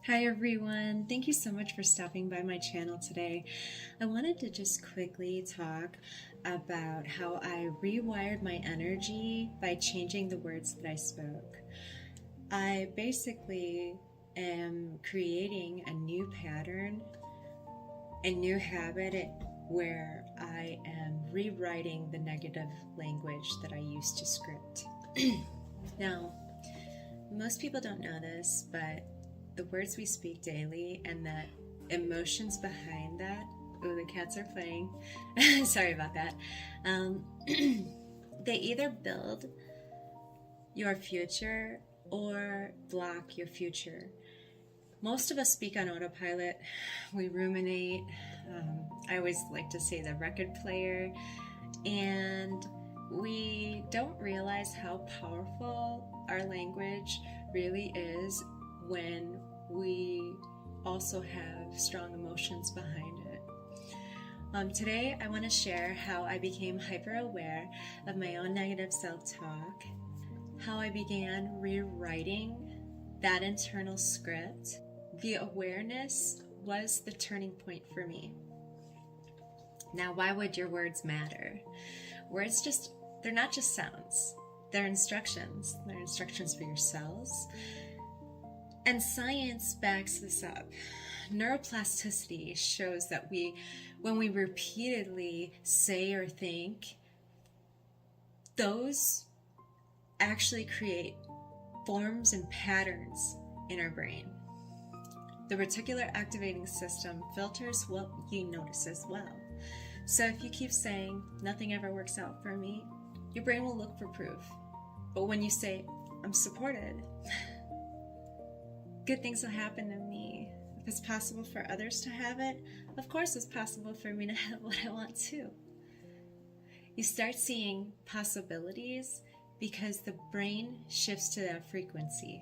Hi everyone, thank you so much for stopping by my channel today. I wanted to just quickly talk about how I rewired my energy by changing the words that I spoke. I basically am creating a new pattern, a new habit where I am rewriting the negative language that I used to script. Now, most people don't know this, but the words we speak daily and the emotions behind that, oh, the cats are playing, sorry about that, they either build your future or block your future. Most of us speak on autopilot, we ruminate, I always like to say the record player, and we don't realize how powerful our language really is when we also have strong emotions behind it. Today I want to share how I became hyper aware of my own negative self-talk, how I began rewriting that internal script. The awareness was the turning point for me. Now, why would your words matter? Words they're not just sounds, they're instructions. They're instructions for your cells. And science backs this up. Neuroplasticity shows that when we repeatedly say or think, those actually create forms and patterns in our brain. The reticular activating system filters what you notice as well. So if you keep saying, nothing ever works out for me, your brain will look for proof. But when you say, I'm supported, good things will happen to me. If it's possible for others to have it, of course it's possible for me to have what I want too. You start seeing possibilities because the brain shifts to that frequency.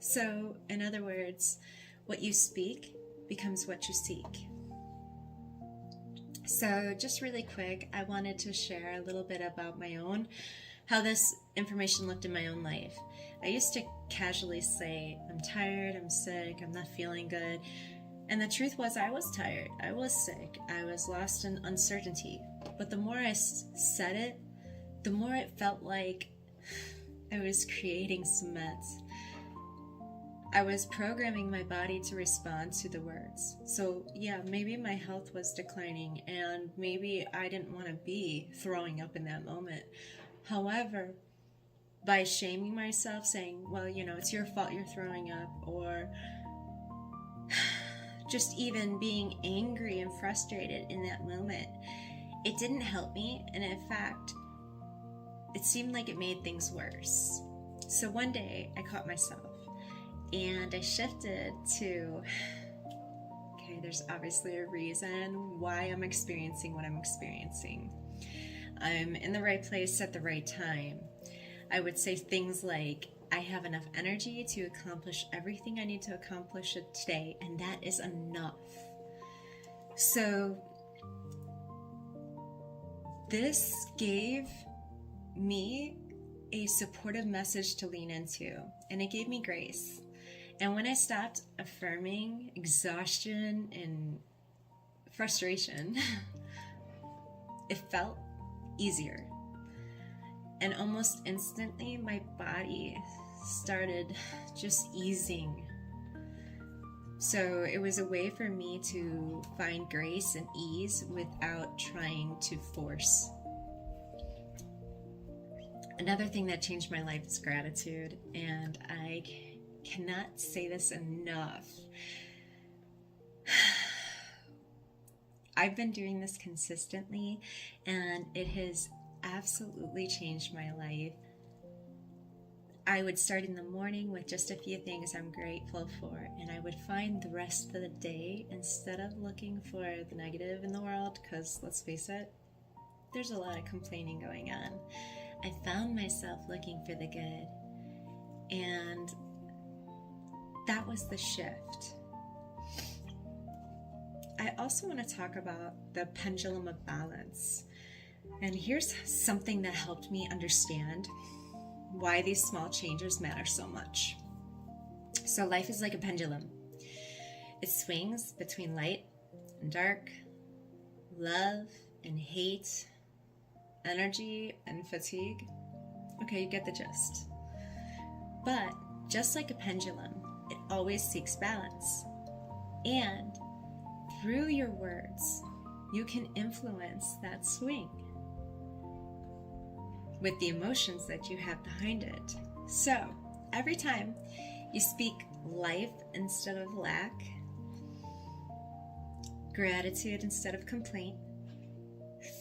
So, in other words, what you speak becomes what you seek. So, just really quick, I wanted to share a little bit about how this information looked in my own life. I used to casually say, I'm tired, I'm sick, I'm not feeling good. And the truth was I was tired, I was sick, I was lost in uncertainty. But the more I said it, the more it felt like I was creating cement. I was programming my body to respond to the words. So yeah, maybe my health was declining and maybe I didn't want to be throwing up in that moment. However, by shaming myself, saying, well, it's your fault you're throwing up, or just even being angry and frustrated in that moment, it didn't help me. And in fact, it seemed like it made things worse. So one day I caught myself and I shifted to, okay, there's obviously a reason why I'm experiencing what I'm experiencing. I'm in the right place at the right time. I would say things like, I have enough energy to accomplish everything I need to accomplish today, and that is enough. So this gave me a supportive message to lean into, and it gave me grace. And when I stopped affirming exhaustion and frustration, it felt easier. And almost instantly, my body started just easing. So it was a way for me to find grace and ease without trying to force. Another thing that changed my life is gratitude, and I cannot say this enough. I've been doing this consistently, and it has absolutely changed my life. I would start in the morning with just a few things I'm grateful for, and I would find the rest of the day, instead of looking for the negative in the world, because let's face it, there's a lot of complaining going on, I found myself looking for the good. And that was the shift. I also want to talk about the pendulum of balance. And here's something that helped me understand why these small changes matter so much. So life is like a pendulum. It swings between light and dark, love and hate, energy and fatigue. Okay, you get the gist. But just like a pendulum, it always seeks balance. And through your words, you can influence that swing with the emotions that you have behind it. So every time you speak life instead of lack, gratitude instead of complaint,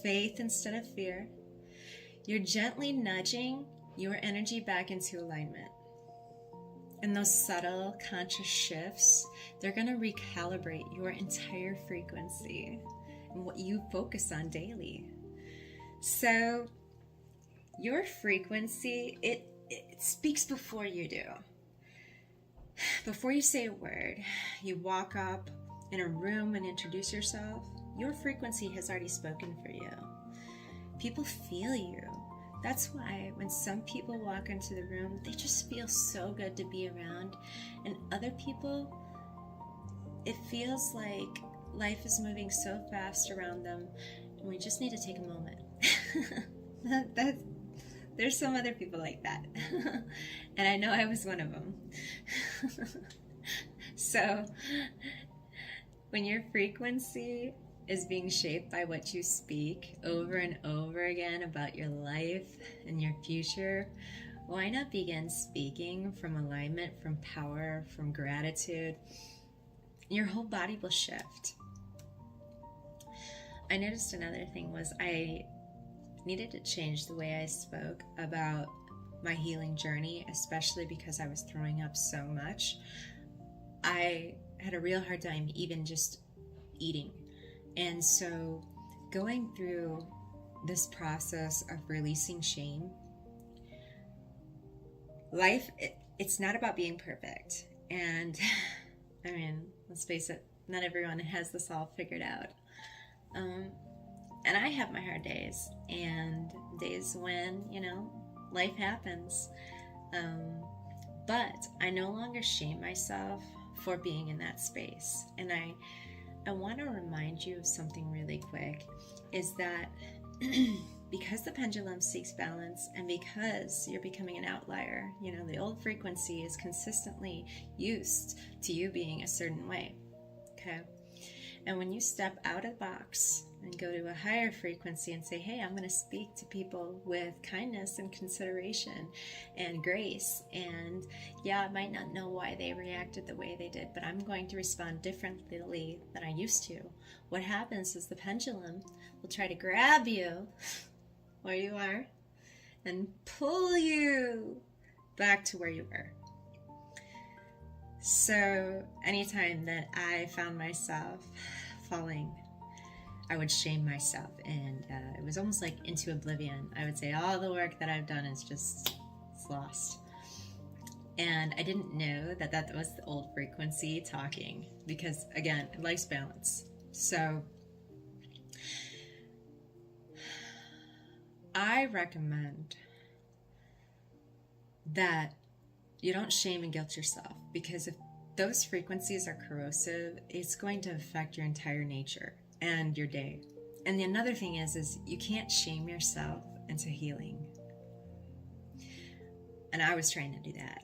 faith instead of fear, you're gently nudging your energy back into alignment. And those subtle conscious shifts, they're going to recalibrate your entire frequency and what you focus on daily. So your frequency, it speaks before you do. Before you say a word, you walk up in a room and introduce yourself, your frequency has already spoken for you. People feel you. That's why when some people walk into the room, they just feel so good to be around. And other people, it feels like life is moving so fast around them, and we just need to take a moment. There's some other people like that. And I know I was one of them. So when your frequency is being shaped by what you speak over and over again about your life and your future, why not begin speaking from alignment, from power, from gratitude? Your whole body will shift. I noticed another thing was I needed to change the way I spoke about my healing journey, especially because I was throwing up so much. I had a real hard time even just eating. And so going through this process of releasing shame, life, it's not about being perfect. And I mean, let's face it, not everyone has this all figured out. And I have my hard days and days when, life happens. But I no longer shame myself for being in that space. And I want to remind you of something really quick, is that because the pendulum seeks balance and because you're becoming an outlier, the old frequency is consistently used to you being a certain way, okay? And when you step out of the box and go to a higher frequency and say, hey, I'm going to speak to people with kindness and consideration and grace. And yeah, I might not know why they reacted the way they did, but I'm going to respond differently than I used to. What happens is the pendulum will try to grab you where you are and pull you back to where you were. So anytime that I found myself falling, I would shame myself, and it was almost like into oblivion. I would say all the work that I've done is it's lost. And I didn't know that was the old frequency talking, because again, life's balance. So I recommend that you don't shame and guilt yourself, because if those frequencies are corrosive, it's going to affect your entire nature and your day. And another thing is you can't shame yourself into healing. And I was trying to do that.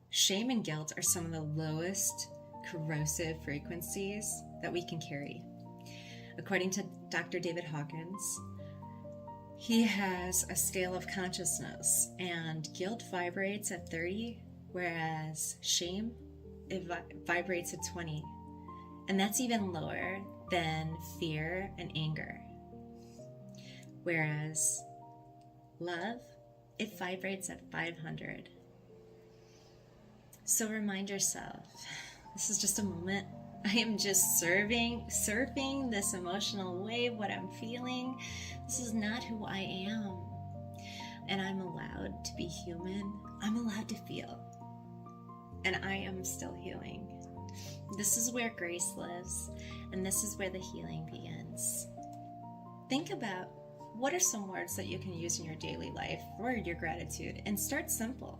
Shame and guilt are some of the lowest corrosive frequencies that we can carry. According to Dr. David Hawkins, he has a scale of consciousness, and guilt vibrates at 30, whereas shame, it vibrates at 20. And that's even lower than fear and anger. Whereas love, it vibrates at 500. So remind yourself, this is just a moment. I am just surfing this emotional wave, what I'm feeling. This is not who I am. And I'm allowed to be human. I'm allowed to feel. And I am still healing. This is where grace lives, and this is where the healing begins. Think about what are some words that you can use in your daily life for your gratitude, and start simple.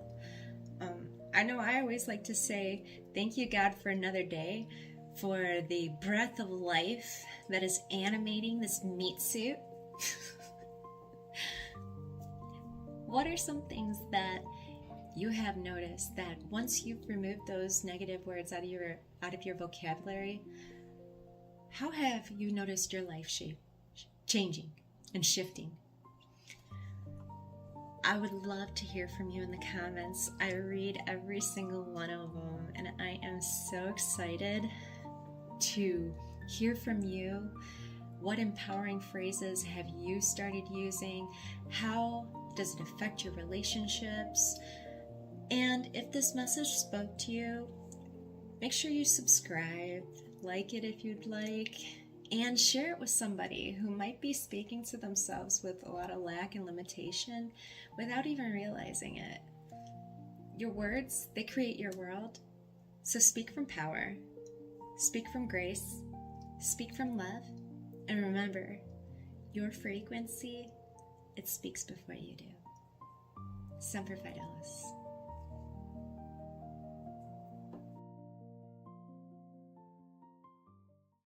I know I always like to say, thank you, God, for another day, for the breath of life that is animating this meat suit. What are some things that you have noticed that once you've removed those negative words out of your vocabulary, how have you noticed your life changing and shifting? I would love to hear from you in the comments. I read every single one of them, and I am so excited to hear from you. What empowering phrases have you started using? How does it affect your relationships? And if this message spoke to you, make sure you subscribe, like it if you'd like, and share it with somebody who might be speaking to themselves with a lot of lack and limitation without even realizing it. Your words, they create your world. So speak from power, speak from grace, speak from love, and remember, your frequency, it speaks before you do. Semper Fi T.